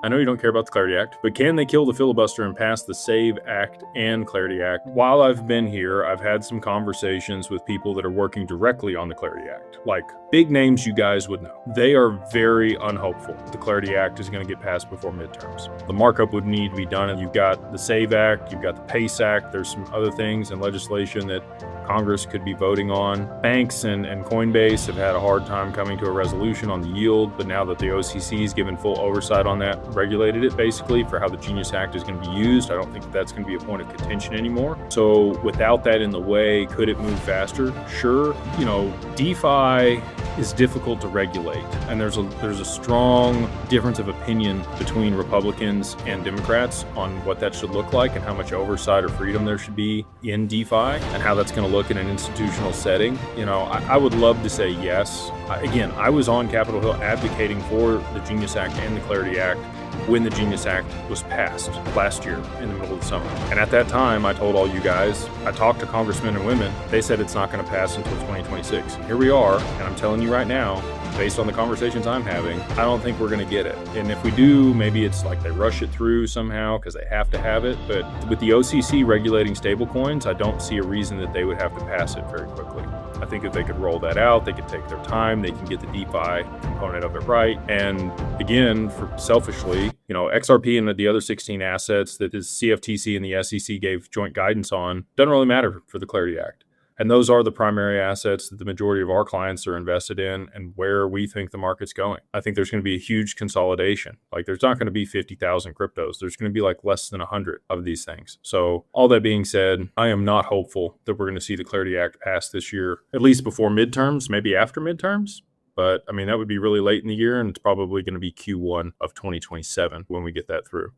I know you don't care about the Clarity Act, but can they kill the filibuster and pass the SAVE Act and Clarity Act? While I've been here, I've had some conversations with people that are working directly on the Clarity Act, like big names you guys would know. They are very unhopeful the Clarity Act is going to get passed before midterms. The markup would need to be done, and you've got the SAVE Act, you've got the PACE Act, there's some other things and legislation that Congress could be voting on. Banks and Coinbase have had a hard time coming to a resolution on the yield, but now that the OCC has given full oversight on that, regulated it basically for how the Genius Act is going to be used, I don't think that's going to be a point of contention anymore. So without that in the way, could it move faster? Sure. DeFi is difficult to regulate, and there's a strong difference of opinion between Republicans and Democrats on what that should look like and how much oversight or freedom there should be in DeFi and how that's going to look in an institutional setting. I would love to say yes. Again, I was on Capitol Hill advocating for the Genius Act and the Clarity Act when the Genius Act was passed last year in the middle of the summer. And at that time, I told all you guys, I talked to congressmen and women, they said it's not going to pass until 2026. Here we are, and I'm telling you right now, based on the conversations I'm having, I don't think we're going to get it. And if we do, maybe it's like they rush it through somehow because they have to have it. But with the OCC regulating stablecoins, I don't see a reason that they would have to pass it very quickly. I think if they could roll that out, they could take their time, they can get the DeFi component of it right. And again, selfishly, XRP and the other 16 assets that the CFTC and the SEC gave joint guidance on doesn't really matter for the Clarity Act. And those are the primary assets that the majority of our clients are invested in and where we think the market's going. I think there's going to be a huge consolidation. Like there's not going to be 50,000 cryptos. There's going to be like less than 100 of these things. So all that being said, I am not hopeful that we're going to see the Clarity Act passed this year, at least before midterms, maybe after midterms. But that would be really late in the year, and it's probably going to be Q1 of 2027 when we get that through.